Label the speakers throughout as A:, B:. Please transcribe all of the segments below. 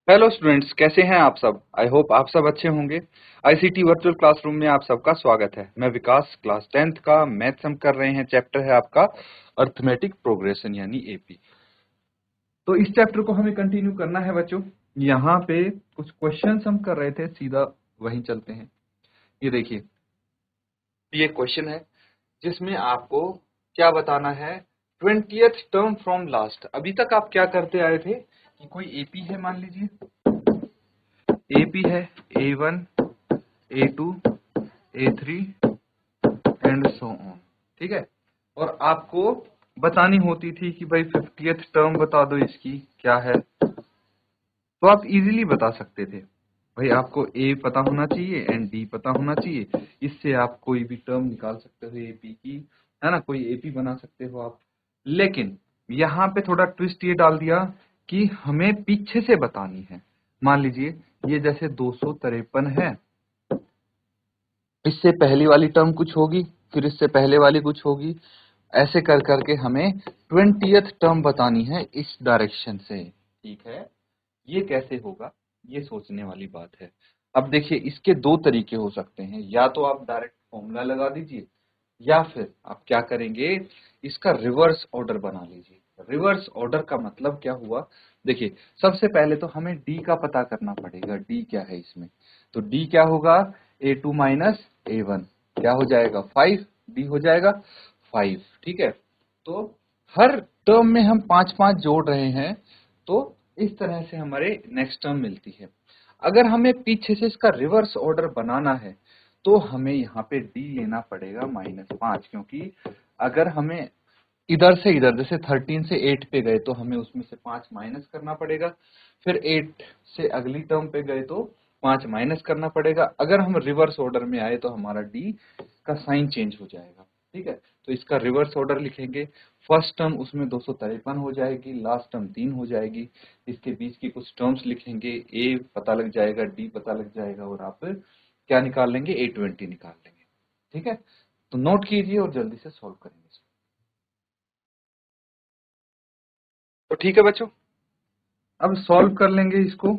A: Hello students, कैसे हैं आप सब। आई होप आप सब अच्छे होंगे। आईसीटी वर्चुअल क्लासरूम में आप सबका स्वागत है। मैं विकास, क्लास 10th का मैथ्स हम कर रहे हैं। चैप्टर है आपका अर्थमेटिक प्रोग्रेशन यानी एपी। तो इस चैप्टर को हमें कंटिन्यू करना है बच्चों। यहाँ पे कुछ क्वेश्चंस हम कर रहे थे, सीधा वहीं चलते हैं। ये देखिए, ये क्वेश्चन है जिसमें आपको क्या बताना है, 20th टर्म फ्रॉम लास्ट। अभी तक आप क्या करते आए थे कि कोई एपी है, मान लीजिए एपी है, A1 A2 A3 and so on. ठीक है, और आपको बतानी होती थी कि भाई 50th टर्म बता दो इसकी क्या है। तो आप इजीली बता सकते थे भाई, आपको ए पता होना चाहिए एंड डी पता होना चाहिए। इससे आप कोई भी टर्म निकाल सकते हो एपी की, है ना, कोई एपी बना सकते हो आप। लेकिन यहाँ पे थोड़ा ट्विस्ट ये डाल दिया कि हमें पीछे से बतानी है। मान लीजिए ये जैसे 253 है, इससे पहली वाली टर्म कुछ होगी, फिर इससे पहले वाली कुछ होगी, ऐसे कर करके हमें 20th टर्म बतानी है इस डायरेक्शन से। ठीक है, ये कैसे होगा, ये सोचने वाली बात है। अब देखिए, इसके दो तरीके हो सकते हैं। या तो आप डायरेक्ट फॉर्मूला लगा दीजिए, या फिर आप क्या करेंगे, इसका रिवर्स ऑर्डर बना लीजिए। रिवर्स ऑर्डर का मतलब क्या हुआ, देखिए सबसे पहले तो हमें डी का पता करना पड़ेगा। डी क्या है इसमें, तो डी क्या होगा, A2 माइनस A1 क्या हो जाएगा 5, डी हो जाएगा 5। ठीक है, तो हर टर्म में हम 5-5 जोड़ रहे हैं, तो इस तरह से हमारे नेक्स्ट टर्म मिलती है। अगर हमें पीछे से इसका रिवर्स ऑर्डर बनाना है तो हमें यहाँ पे डी लेना पड़ेगा -5, क्योंकि अगर हमें इधर से इधर जैसे 13 से 8 पे गए तो हमें उसमें से 5 माइनस करना पड़ेगा, फिर 8 से अगली टर्म पे गए तो 5 माइनस करना पड़ेगा। अगर हम रिवर्स ऑर्डर में आए तो हमारा डी का साइन चेंज हो जाएगा। ठीक है, तो इसका रिवर्स ऑर्डर लिखेंगे। फर्स्ट टर्म उसमें 253 हो जाएगी, लास्ट टर्म 3 हो जाएगी। इसके बीच की कुछ टर्म्स लिखेंगे, ए पता लग जाएगा, डी पता लग जाएगा, और आप क्या निकाल लेंगे, A20 निकाल लेंगे। ठीक है, तो नोट कीजिए और जल्दी से सॉल्व करेंगे इसको। तो ठीक है बच्चों, अब सॉल्व कर लेंगे इसको।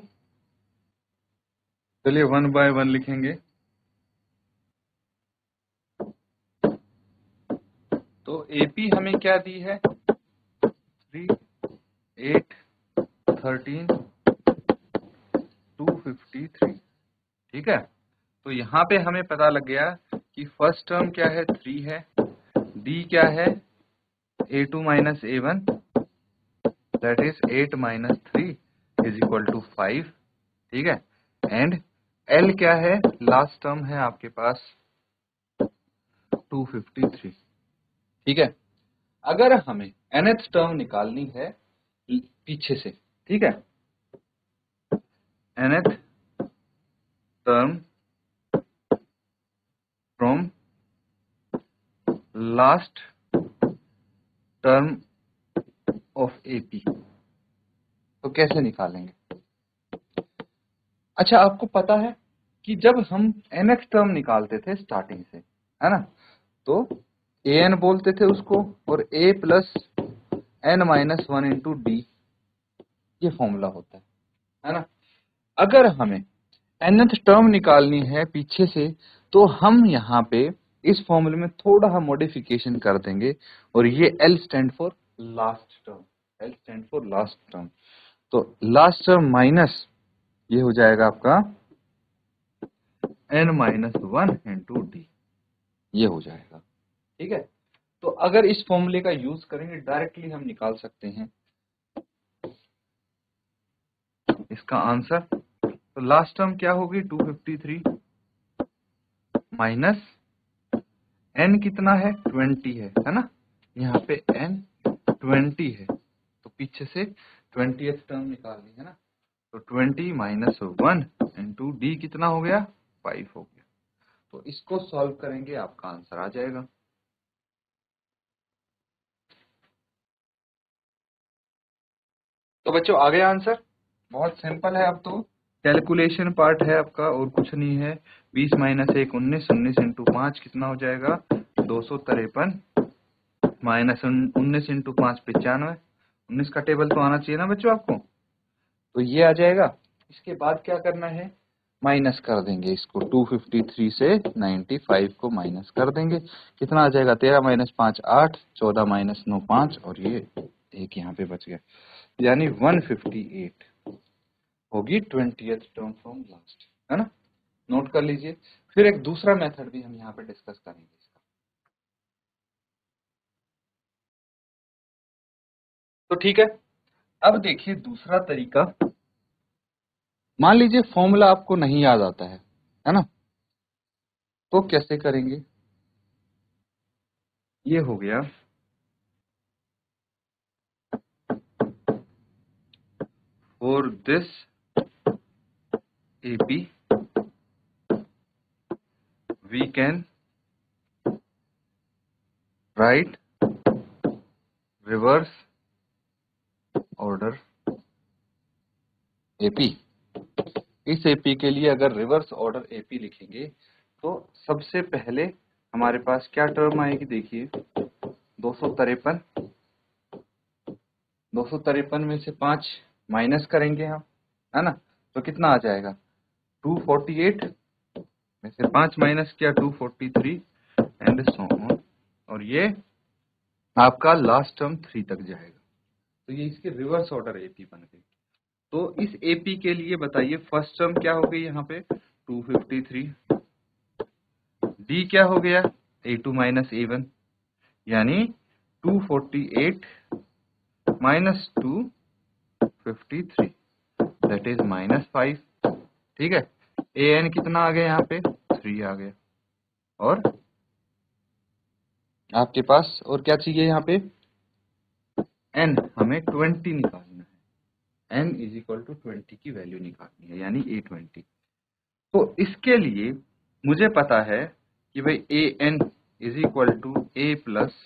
A: चलिए 1 बाय 1 लिखेंगे। तो एपी हमें क्या दी है, 3 8 13 253। ठीक है, तो यहाँ पे हमें पता लग गया कि फर्स्ट टर्म क्या है, 3 है, डी क्या है, A2 minus A1 that is 8 minus 3 is equal to 5। ठीक है, एंड एल क्या है, लास्ट टर्म है आपके पास 253। ठीक है, अगर हमें nth टर्म निकालनी है पीछे से, ठीक है, nth term from last term of AP, तो कैसे निकालेंगे। अच्छा, आपको पता है कि जब हम nth टर्म निकालते थे स्टार्टिंग से, है ना, तो an बोलते थे उसको, और a plus n minus 1 into D, ये फॉर्मूला होता है ना। अगर हमें nth टर्म निकालनी है पीछे से, तो हम यहाँ पे इस फॉर्मूले में थोड़ा मॉडिफिकेशन कर देंगे, और ये L stand for last term, L stand for last term. तो लास्ट टर्म माइनस ये हो जाएगा आपका n माइनस 1 इंटू डी, ये हो जाएगा। ठीक है, तो अगर इस फॉर्मूले का यूज करेंगे डायरेक्टली हम निकाल सकते हैं इसका आंसर। तो लास्ट टर्म क्या होगी, 253 माइनस n कितना है, 20 है ना, यहाँ पे n 20 है, तो पीछे से 20th टर्म निकालनी है ना, तो 20 माइनस 1 इंटू डी कितना हो गया, 5 हो गया। तो इसको सॉल्व करेंगे, आपका आंसर आ जाएगा। तो बच्चों, आ गया आंसर, बहुत सिंपल है। अब तो कैलकुलेशन पार्ट है आपका, और कुछ नहीं है। 20 माइनस 1 19, 19 इंटू 5 कितना हो जाएगा, 253, माइनस 19 इंटू 5 95। 19 का टेबल तो आना चाहिए ना बच्चों आपको, तो ये आ जाएगा। इसके बाद क्या करना है, माइनस कर देंगे इसको, 253 से 95 को माइनस कर देंगे, कितना आ जाएगा, 13 माइनस 5 8, 14 माइनस 9 5, और ये एक यहाँ पे बच गया, यानी 158 होगी 20th टर्म फ्रॉम लास्ट, है ना। नोट कर लीजिए। फिर एक दूसरा मेथड भी हम यहाँ पे डिस्कस करेंगे इसका। तो ठीक है, अब देखिए दूसरा तरीका, मान लीजिए फॉर्मूला आपको नहीं याद आता है ना, तो कैसे करेंगे। ये हो गया for this AP we can write reverse order AP। इस AP के लिए अगर रिवर्स ऑर्डर AP लिखेंगे तो सबसे पहले हमारे पास क्या टर्म आएगी, देखिए 253 में से 5 माइनस करेंगे हम, है ना, तो कितना आ जाएगा, 248 में से 5 माइनस किया 243 एंड सो ऑन, और ये आपका लास्ट टर्म 3 तक जाएगा। तो ये इसके रिवर्स ऑर्डर AP बन गई। तो इस AP के लिए बताइए फर्स्ट टर्म क्या हो गई यहाँ पे 253, D क्या हो गया A2 माइनस A1, यानी 248 माइनस 253 दैट इज -5, ठीक है। AN कितना आ गया यहाँ पे 3 आ गया, और आपके पास और क्या चाहिए यहाँ पे, N हमें 20 निकालना है, N इज इक्वल टू 20 की वैल्यू निकालनी है, यानी A20। तो इसके लिए मुझे पता है कि भाई AN is equal to A plus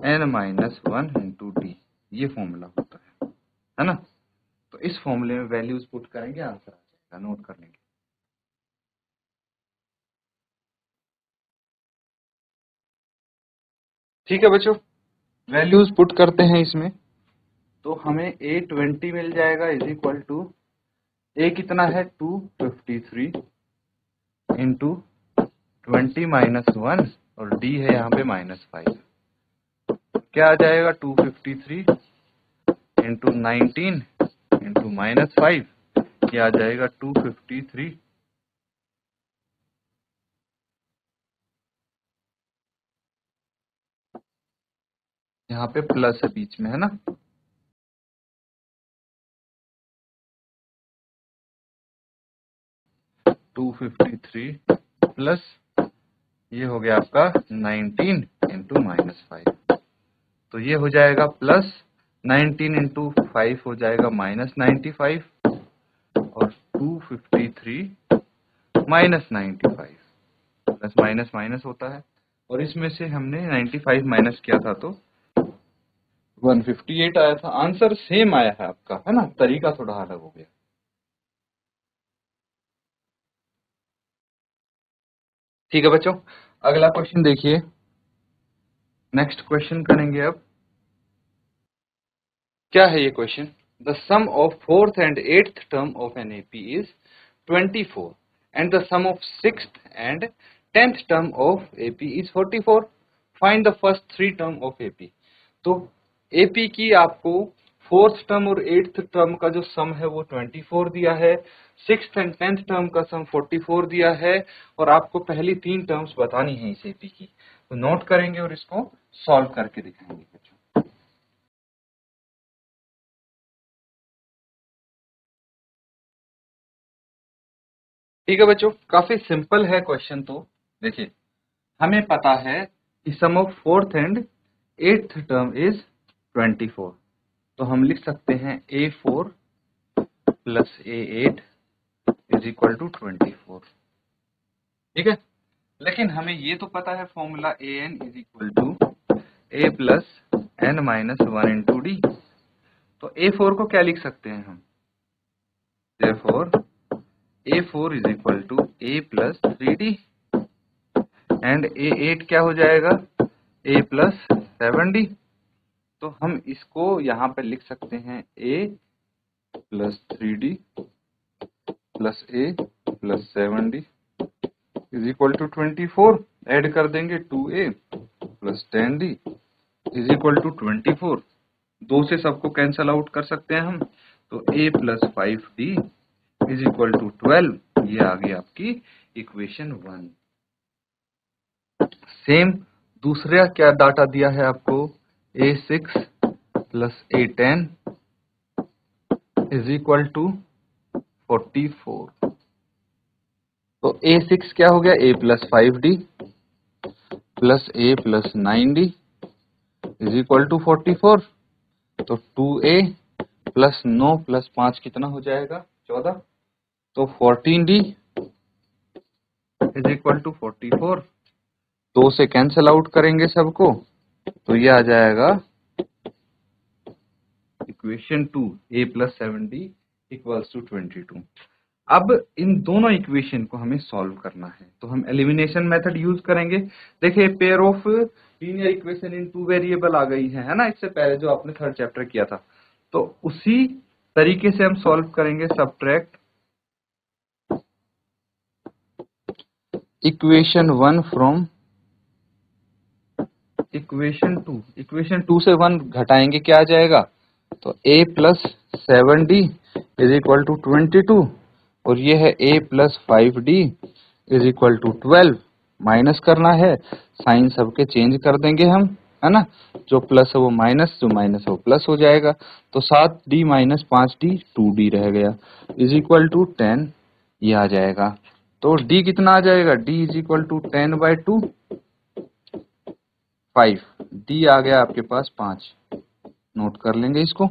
A: N minus 1 into D, ये फॉर्मूला होता है ना। तो इस फॉर्मूले में वैल्यूज पुट करेंगे, आंसर आ जाएगा, नोट कर लेंगे। ठीक है बच्चों, वैल्यूज पुट करते हैं इसमें, तो हमें A20 मिल जाएगा इज इक्वल टू, A कितना है 253 इंटू 20 माइनस 1, और D है यहाँ पे -5, क्या आ जाएगा 253 इंटू 19 इंटू -5, क्या आ जाएगा 253 यहाँ पे प्लस है बीच में, है ना। 253 प्लस ये हो गया आपका 19 इंटू -5, तो ये हो जाएगा प्लस 19 इंटू 5 हो जाएगा -95, और 253 माइनस 95, प्लस माइनस माइनस होता है, और इसमें से हमने 95 माइनस किया था तो 158 आया था। आंसर सेम आया है आपका, है ना, तरीका थोड़ा अलग हो गया। ठीक है बच्चों, अगला क्वेश्चन देखिए, नेक्स्ट क्वेश्चन करेंगे अब। क्या है ये question, the sum of 4th and 8th term of an AP is 24 and the sum of 6th and 10th term of AP is 44, find the first 3 term of AP। तो AP की आपको 4th term और 8th term का जो सम है वो 24 दिया है, 6th and 10th टर्म का सम 44 दिया है, और आपको पहली 3 टर्म्स बतानी है इस AP की। तो नोट करेंगे और इसको सॉल्व करके दिखाएंगे बच्चों। ठीक है बच्चों, काफी सिंपल है क्वेश्चन। तो देखिए, हमें पता है कि sum of 4th and 8th term is 24, तो हम लिख सकते हैं A4 plus A8 is equal to 24, ठीक है। लेकिन हमें ये तो पता है formula AN is equal to A plus N minus 1 into D। तो A4 को क्या लिख सकते हैं हम, therefore A4 is equal to A plus 3D, and A8 क्या हो जाएगा A प्लस 7D। तो हम इसको यहाँ पे लिख सकते हैं A plus 3D plus a plus 7d is equal to 24। Add कर देंगे 2a plus 10d is equal to 24। 2 से सबको कैंसल आउट कर सकते हैं हम, तो a plus 5d is equal to 12। ये आ गई आपकी इक्वेशन 1। सेम दूसरा क्या डाटा दिया है आपको, a6 plus a10 is equal to 44। तो a6 क्या हो गया, a plus 5d plus a plus 9d is equal to 44। तो 2a प्लस 9 प्लस 5 कितना हो जाएगा, 14। तो 14d इज इक्वल टू 44। 2 से कैंसल आउट करेंगे सबको, तो ये आ जाएगा equation 2, a plus 7d equals to 22। अब इन दोनों इक्वेशन को हमें सॉल्व करना है, तो हम एलिमिनेशन मेथड यूज करेंगे। देखिए pair of linear equation in 2 variable आ गई है ना, इससे पहले जो आपने थर्ड चैप्टर किया था। तो उसी तरीके से हम सॉल्व करेंगे। Subtract equation 1 from equation 2। Equation 2 से 1 घटाएंगे, क्या आ जाएगा, तो a plus 7d is equal to 22 और ये है a plus 5d is equal to 12। Minus करना है, साइन सबके चेंज कर देंगे हम, है ना। जो प्लस है वो माइनस, जो माइनस है वो प्लस हो जाएगा। तो 7d माइनस 5d 2d रह गया इज इक्वल टू 10। ये आ जाएगा। तो d कितना आ जाएगा, d is equal to 10/2 5। d आ गया आपके पास 5। नोट कर लेंगे इसको।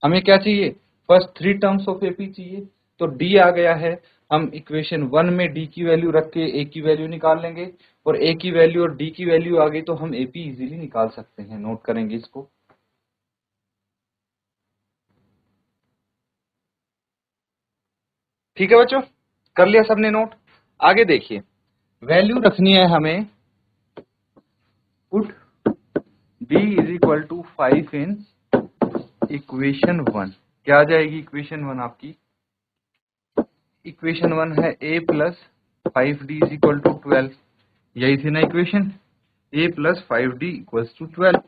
A: हमें क्या चाहिए, फर्स्ट 3 टर्म्स ऑफ एपी चाहिए। तो d आ गया है, हम इक्वेशन 1 में d की वैल्यू रख के a की वैल्यू निकाल लेंगे, और a की वैल्यू और d की वैल्यू आ गई तो हम एपी इजीली निकाल सकते हैं। नोट करेंगे इसको। ठीक है बच्चों, कर लिया सबने नोट। आगे देखिए, वैल्यू रखनी है हमें, put d is equal to 5 in equation 1। क्या आ जाएगी इक्वेशन 1 आपकी, इक्वेशन 1 है a plus 5d is equal to 12। यही थी ना equation, a plus 5d equals to 12।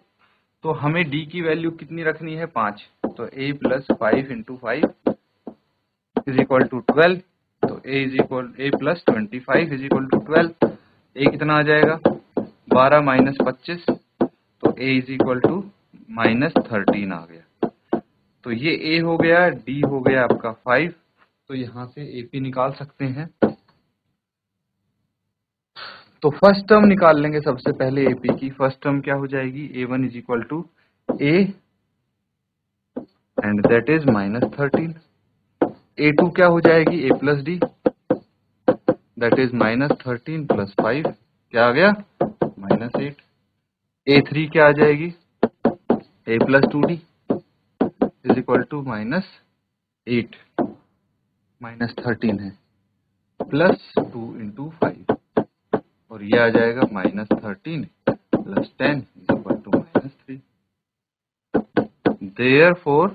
A: तो हमें d की वैल्यू कितनी रखनी है, 5। तो a plus 5 into 5 is equal to 12। तो a plus 25 is equal to 12। a कितना आ जाएगा, 12 माइनस 25, तो a is equal to minus 13 आ गया। तो ये a हो गया, d हो गया आपका 5। तो यहां से AP निकाल सकते हैं। तो फर्स्ट टर्म निकाल लेंगे सबसे पहले AP की। फर्स्ट टर्म क्या हो जाएगी, A1 is equal to A and that is minus 13। A2 क्या हो जाएगी, A plus D that is minus 13 plus 5, क्या आ गया, माइनस 8। A3 क्या आ जाएगी, A plus 2D is equal to minus 8, minus 13 है, प्लस 2 इंटू 5, और ये आ जाएगा minus 13 plus 10 is equal to minus 3। Therefore,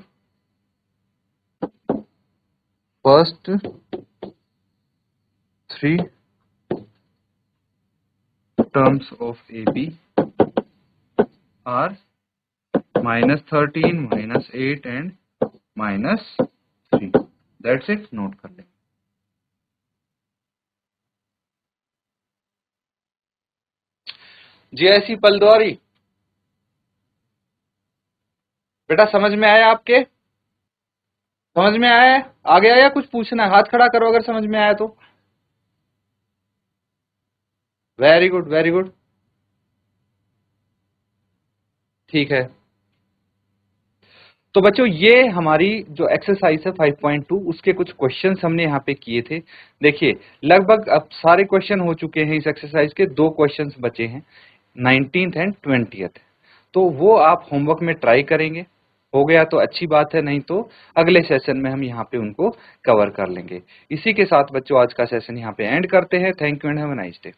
A: first 3 terms of AB are minus 13, minus 8 and minus 3. That's it. Note कर लें। GIC पलद्वारी, बेटा समझ में आया आपके, समझ में आया है, आगे आया कुछ पूछना है, हाथ खड़ा करो अगर समझ में आया तो। वेरी गुड वेरी गुड, ठीक है। तो बच्चों ये हमारी जो एक्सरसाइज है 5.2 उसके कुछ क्वेश्चंस हमने यहाँ पे किए थे। देखिए लगभग अब सारे क्वेश्चन हो चुके हैं इस एक्सरसाइज के, 2 क्वेश्चंस बचे हैं 19th एंड 20th। तो वो आप होमवर्क में ट्राई करेंगे, हो गया तो अच्छी बात है, नहीं तो अगले सेशन में हम यहाँ पे उनको कवर कर लेंगे। इसी के साथ बच्चों आज का सेशन यहाँ पे एंड करते हैं। Thank you and have a nice day.